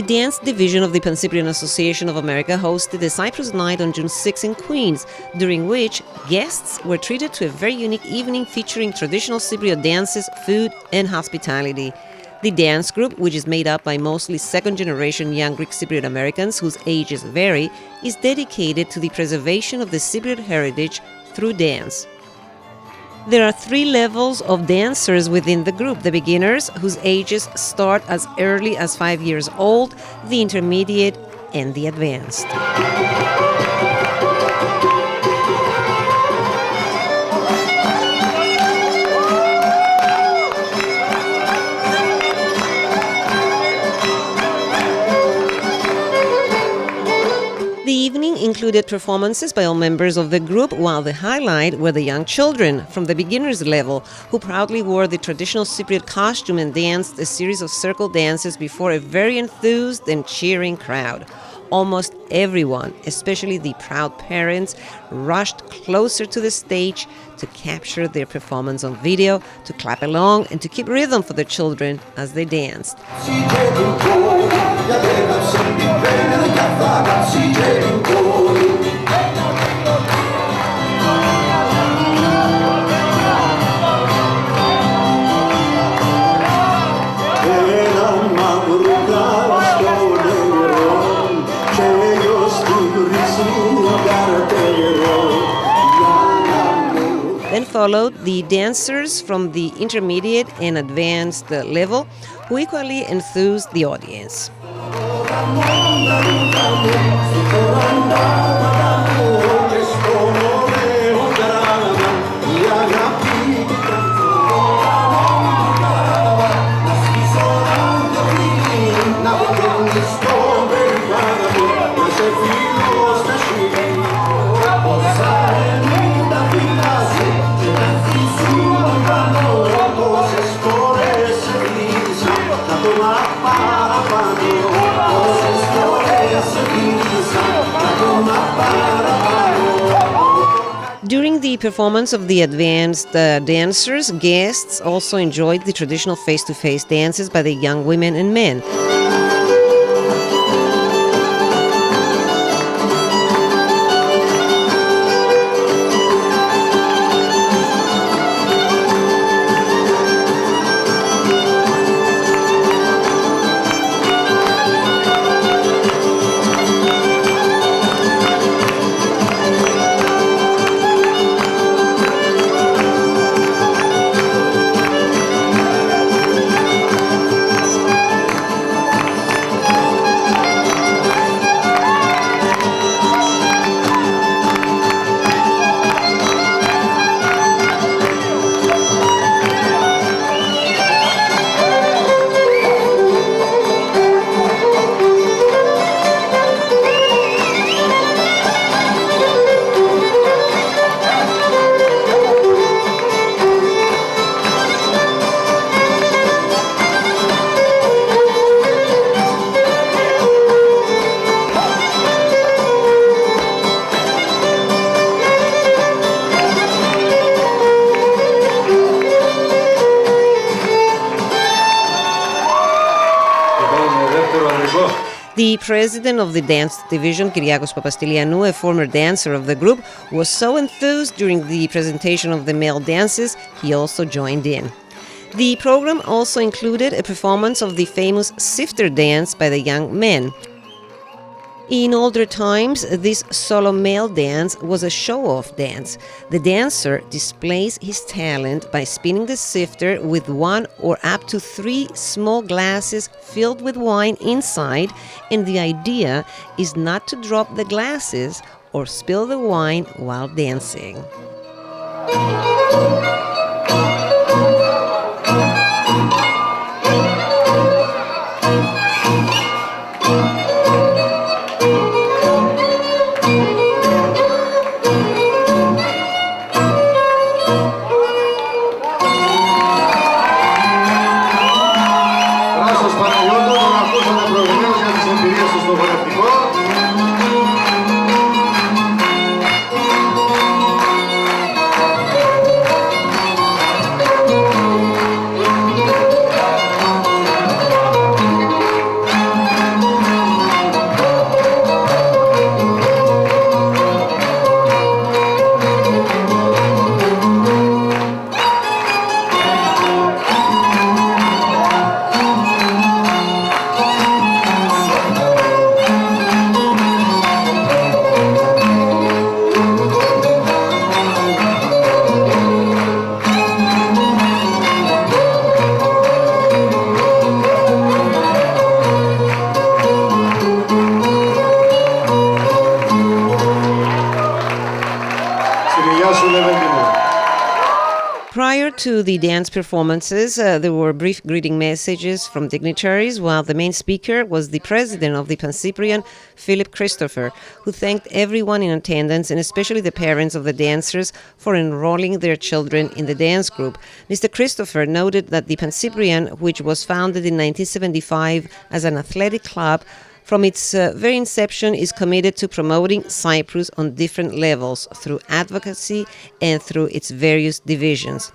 dance division of the Pancyprian Association of America hosted the Cyprus Night on June 6 in Queens, during which guests were treated to a very unique evening featuring traditional Cypriot dances, food, and hospitality. The dance group, which is made up by mostly second-generation young Greek Cypriot Americans whose ages vary, is dedicated to the preservation of the Cypriot heritage through dance. There are 3 levels of dancers within the group: the beginners, whose ages start as early as 5 years old, the intermediate, and the advanced. The evening included performances by all members of the group, while the highlight were the young children from the beginners level, who proudly wore the traditional Cypriot costume and danced a series of circle dances before a very enthused and cheering crowd. Almost everyone, especially the proud parents, rushed closer to the stage to capture their performance on video, to clap along, and to keep rhythm for the children as they danced. Then followed the dancers from the intermediate and advanced level, who equally enthused the audience. During the performance of the advanced dancers, guests also enjoyed the traditional face-to-face dances by the young women and men. The president of the dance division, Kyriakos Papastilianou, a former dancer of the group, was so enthused during the presentation of the male dances, he also joined in. The program also included a performance of the famous sifter dance by the young men. In older times, this solo male dance was a show-off dance. The dancer displays his talent by spinning the sifter with 1 or up to 3 small glasses filled with wine inside, and the idea is not to drop the glasses or spill the wine while dancing. to the dance performances, there were brief greeting messages from dignitaries, while the main speaker was the president of the Pancyprian, Philip Christopher, who thanked everyone in attendance and especially the parents of the dancers for enrolling their children in the dance group. Mr. Christopher noted that the Pancyprian, which was founded in 1975 as an athletic club, from its very inception is committed to promoting Cyprus on different levels through advocacy and through its various divisions.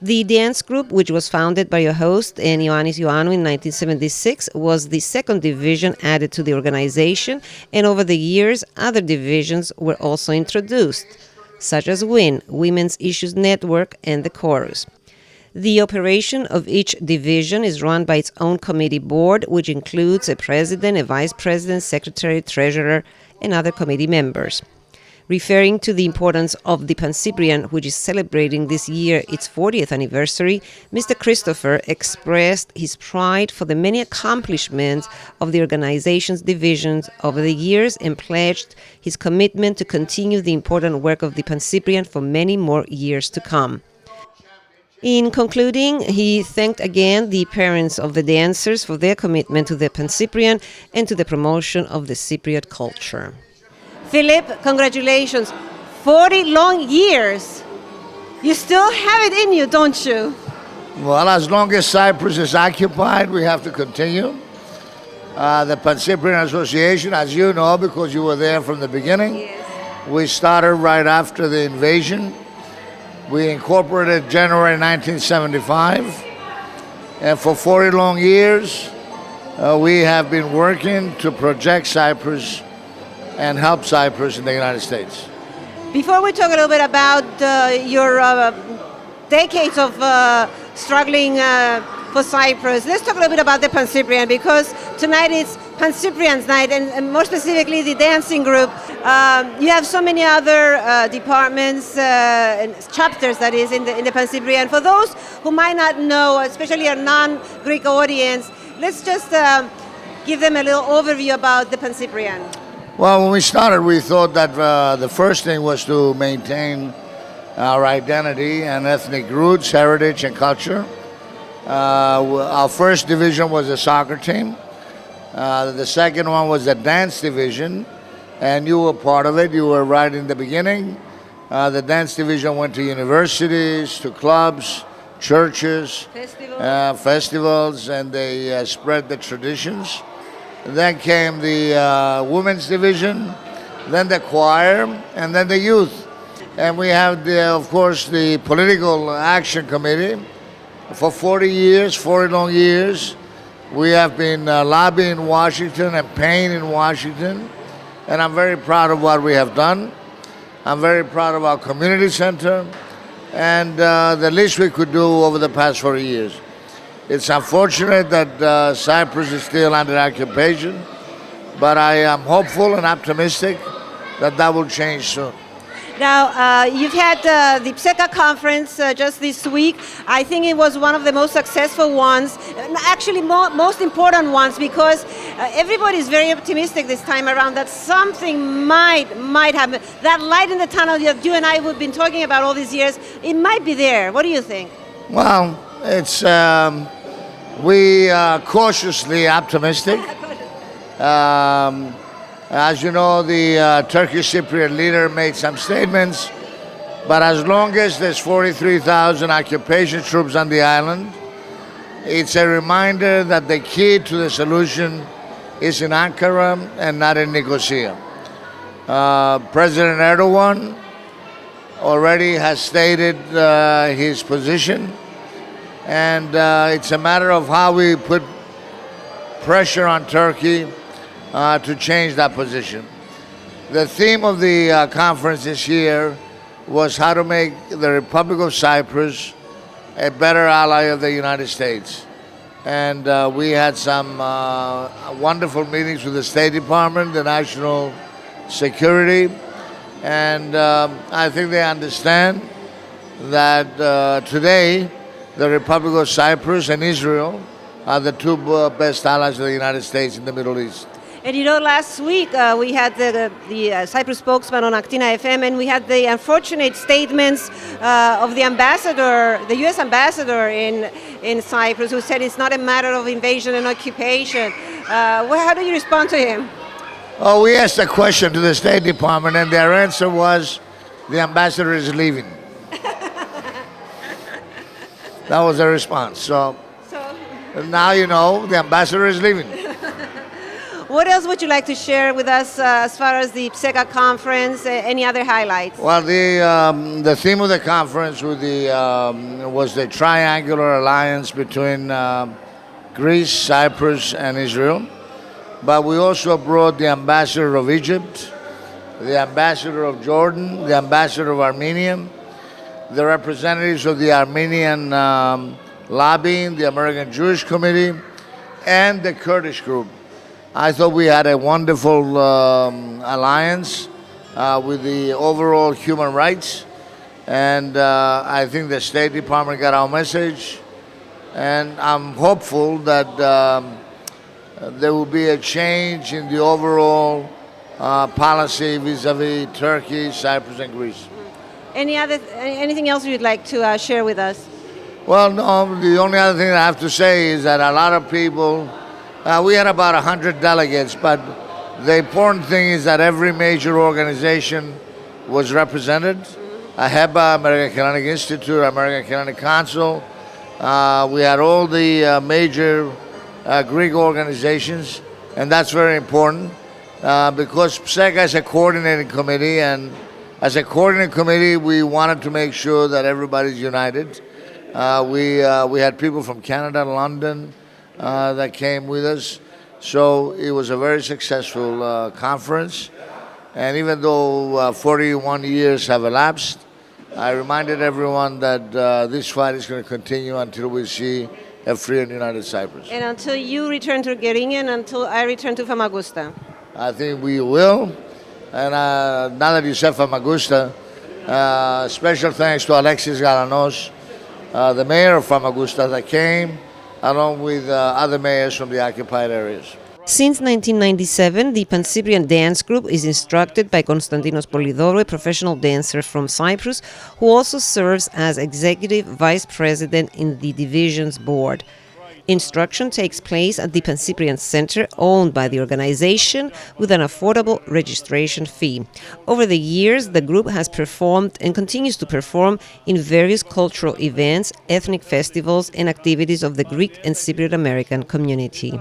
The dance group, which was founded by a host, Ioannis Ioannou, in 1976, was the second division added to the organization, and over the years, other divisions were also introduced, such as WIN, Women's Issues Network, and the Chorus. The operation of each division is run by its own committee board, which includes a president, a vice president, secretary, treasurer, and other committee members. Referring to the importance of the Pancyprian, which is celebrating this year its 40th anniversary, Mr. Christopher expressed his pride for the many accomplishments of the organization's divisions over the years and pledged his commitment to continue the important work of the Pancyprian for many more years to come. In concluding, he thanked again the parents of the dancers for their commitment to the Pancyprian and to the promotion of the Cypriot culture. Philip, congratulations. 40 long years. You still have it in you, don't you? Well, as long as Cyprus is occupied, we have to continue. The Pancyprian Association, as you know, because you were there from the beginning, Yes. we started right after the invasion. We incorporated January 1975, and for 40 long years, we have been working to project Cyprus and help Cyprus in the United States. Before we talk a little bit about your decades of struggling for Cyprus, let's talk a little bit about the Pancyprian, because tonight is Pancyprian Night, and more specifically the dancing group. You have so many other departments and chapters, that is, in the Pancyprian. For those who might not know, especially a non-Greek audience, let's just give them a little overview about the Pancyprian. Well, when we started, we thought that the first thing was to maintain our identity and ethnic roots, heritage, and culture. Our first division was the soccer team. The second one was the dance division, and you were part of it. You were right in the beginning. The dance division went to universities, to clubs, churches, festivals, and they spread the traditions. Then came the women's division, then the choir, and then the youth. And we have, of course, the political action committee. For 40 years, 40 long years, we have been lobbying Washington and paying in Washington, and I'm very proud of what we have done. I'm very proud of our community center and the least we could do over the past 40 years. It's unfortunate that Cyprus is still under occupation, but I am hopeful and optimistic that that will change soon. Now, you've had the PSECA conference just this week. I think it was one of the most successful ones, actually most important ones, because everybody is very optimistic this time around that something might happen. That light in the tunnel that you and I have been talking about all these years, it might be there. What do you think? Well, it's we are cautiously optimistic. As you know, the Turkish Cypriot leader made some statements, but as long as there's 43,000 occupation troops on the island, it's a reminder that the key to the solution is in Ankara and not in Nicosia. President Erdogan already has stated his position, and it's a matter of how we put pressure on Turkey to change that position. The theme of the conference this year was how to make the Republic of Cyprus a better ally of the United States. And we had some wonderful meetings with the State Department, the National Security, and I think they understand that today the Republic of Cyprus and Israel are the two best allies of the United States in the Middle East. And you know, last week we had the Cyprus spokesman on AKTINA FM, and we had the unfortunate statements of the ambassador, the U.S. ambassador in Cyprus, who said it's not a matter of invasion and occupation. How do you respond to him? Oh, we asked a question to the State Department, and their answer was, the ambassador is leaving. That was their response. So now you know the ambassador is leaving. What else would you like to share with us as far as the PSECA conference? Any other highlights? Well, the theme of the conference was the triangular alliance between Greece, Cyprus, and Israel. But we also brought the ambassador of Egypt, the ambassador of Jordan, the ambassador of Armenia, the representatives of the Armenian lobby, the American Jewish Committee, and the Kurdish group. I thought we had a wonderful alliance with the overall human rights, and I think the State Department got our message, and I'm hopeful that there will be a change in the overall policy vis-a-vis Turkey, Cyprus, and Greece. Anything else you'd like to share with us? Well, no, the only other thing I have to say is that a lot of people, we had about 100 delegates, but the important thing is that every major organization was represented. AHEBA, American Hellenic Institute, American Hellenic Council. We had all the major Greek organizations, and that's very important because PSECA is a coordinating committee, and as a coordinating committee, we wanted to make sure that everybody's united. We had people from Canada, London, that came with us. So it was a very successful conference. And even though 41 years have elapsed, I reminded everyone that this fight is going to continue until we see a free and united Cyprus. And until you return to Geringi and until I return to Famagusta. I think we will. And now that you said Famagusta, special thanks to Alexis Galanos, the mayor of Famagusta, that came, along with other mayors from the occupied areas. Since 1997, the Pancyprian dance group is instructed by Konstantinos Polidorou, a professional dancer from Cyprus, who also serves as executive vice president in the division's board. Instruction takes place at the Pancyprian Center, owned by the organization, with an affordable registration fee. Over the years, the group has performed and continues to perform in various cultural events, ethnic festivals, and activities of the Greek and Cypriot American community.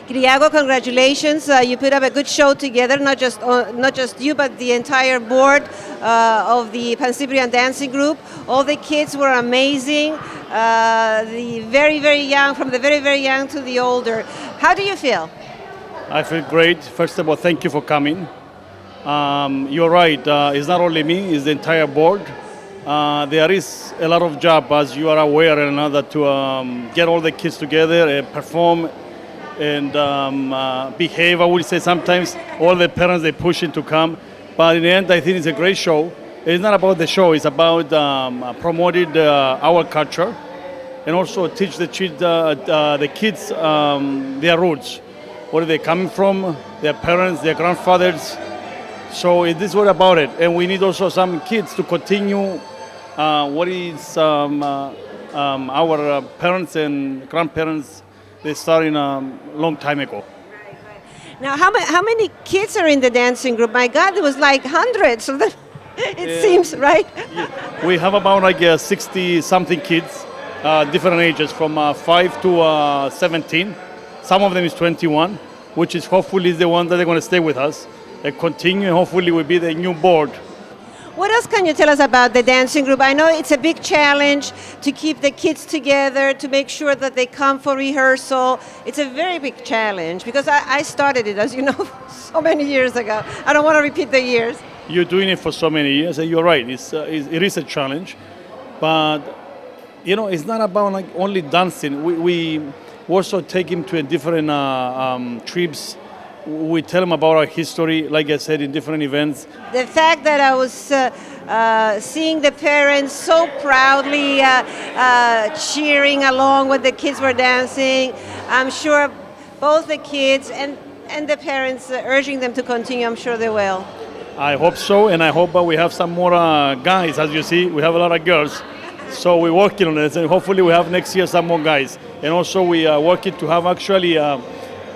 Kyriago, congratulations. You put up a good show together, not just you, but the entire board of the Pancyprian dancing group. All the kids were amazing, the very, very young, from the very, very young to the older. How do you feel? I feel great. First of all, thank you for coming. You're right, it's not only me, it's the entire board. There is a lot of job, as you are aware, and another to get all the kids together and perform and behave. I would say sometimes all the parents, they push it to come, but in the end I think it's a great show. It's not about the show, it's about promoting our culture and also teach the kids their roots, where they're coming from, their parents, their grandfathers. So it is what about it, and we need also some kids to continue what is our parents and grandparents, they started a long time ago. Now, how many kids are in the dancing group? My God, there was like hundreds. So that it seems, right? Yeah. We have about like 60-something kids, different ages, from 5 to 17. Some of them is 21, which is hopefully the one that they're going to stay with us and continue. Hopefully, will be the new board. What else can you tell us about the dancing group? I know it's a big challenge to keep the kids together, to make sure that they come for rehearsal. It's a very big challenge because I started it, as you know, so many years ago. I don't want to repeat the years. You're doing it for so many years, and you're right. It is a challenge, but you know, it's not about like only dancing. We also take him to a different trips. We tell them about our history, like I said, in different events. The fact that I was seeing the parents so proudly cheering along when the kids were dancing, I'm sure both the kids and And the parents urging them to continue, I'm sure they will. I hope so, and I hope we have some more guys. As you see, we have a lot of girls. So we're working on it, and hopefully we have next year some more guys. And also we are working to have actually, I'm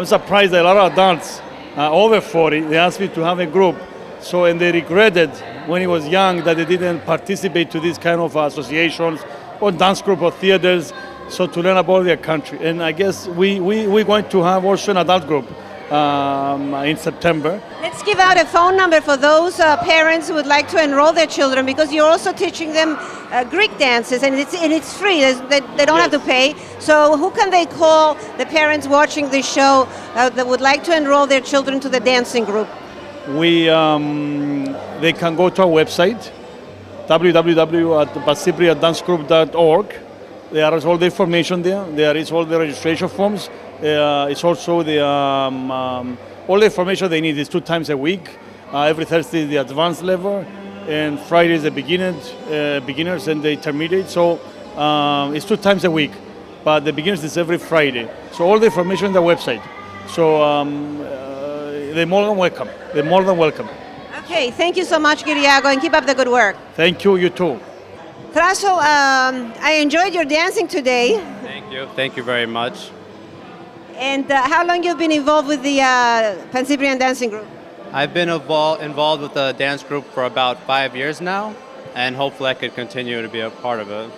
surprised that a lot of adults, over 40, they asked me to have a group. So, and they regretted when he was young that they didn't participate to these kind of associations or dance group or theaters, so to learn about their country. And I guess we're going to have also an adult group in September. Let's give out a phone number for those parents who would like to enroll their children, because you're also teaching them Greek dances, and it's free. They don't have to pay. So who can they call, the parents watching this show that would like to enroll their children to the dancing group? They can go to our website, www.pancypriandancegroup.org. There is all the information there. There is all the registration forms. It's also the all the information they need is 2 times a week. Every Thursday is the advanced level, and Friday is the beginners and the intermediate. So it's 2 times a week, but the beginners is every Friday. So all the information on the website. So they're more than welcome. They're more than welcome. Okay, thank you so much, Kyriago, and keep up the good work. Thank you. You too. Thraso, I enjoyed your dancing today. Thank you. Thank you very much. And how long you've been involved with the Pancyprian dancing group? I've been involved with the dance group for about 5 years now, and hopefully I could continue to be a part of it.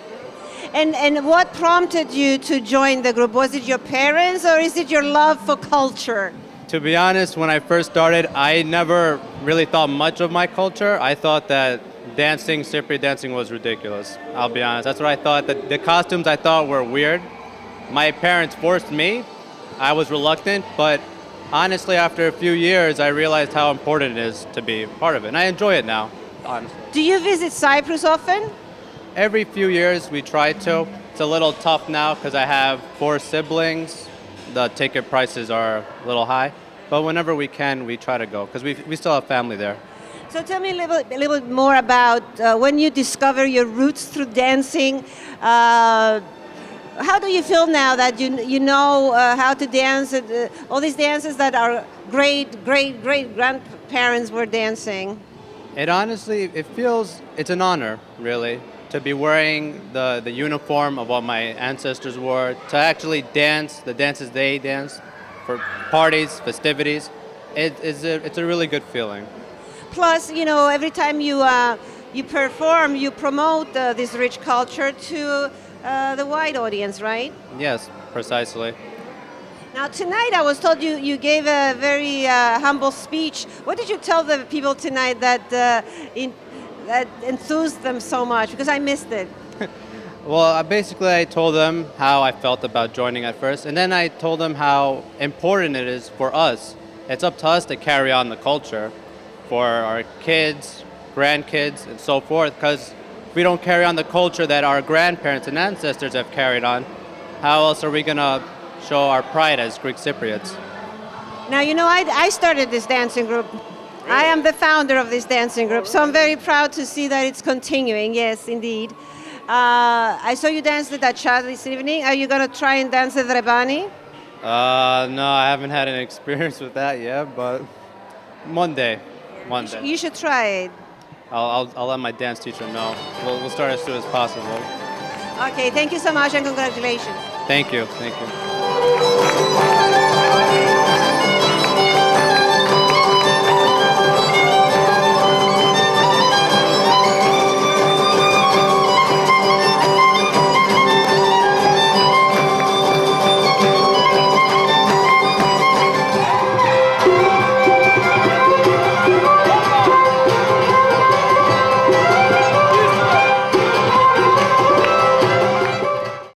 And what prompted you to join the group? Was it your parents, or is it your love for culture? To be honest, when I first started, I never really thought much of my culture. I thought that dancing, Cypriot dancing, was ridiculous. I'll be honest. That's what I thought. The costumes I thought were weird. My parents forced me. I was reluctant, but honestly, after a few years, I realized how important it is to be part of it. And I enjoy it now, honestly. Do you visit Cyprus often? Every few years, we try to. It's a little tough now because I have 4 siblings. The ticket prices are a little high. But whenever we can, we try to go because we still have family there. So tell me a little bit more about when you discover your roots through dancing. How do you feel now that you know how to dance? All these dances that our great grandparents were dancing. It honestly, it's an honor, really, to be wearing the uniform of what my ancestors wore, to actually dance the dances they danced for parties, festivities. It's a really good feeling. Plus, every time you perform, you promote this rich culture to the wide audience, right? Yes, precisely. Now tonight, I was told you gave a very humble speech. What did you tell the people tonight that enthused them so much? Because I missed it. Well, basically I told them how I felt about joining at first, and then I told them how important it is for us. It's up to us to carry on the culture for our kids, grandkids, and so forth, because if we don't carry on the culture that our grandparents and ancestors have carried on, how else are we going to show our pride as Greek Cypriots? Now, I started this dancing group. I am the founder of this dancing group, so I'm very proud to see that it's continuing. Yes, indeed. I saw you dance the dacha this evening. Are you going to try and dance the drebani? No, I haven't had an experience with that yet, but one day. You should try it. I'll let my dance teacher know. We'll start as soon as possible. Okay, thank you so much and congratulations. Thank you.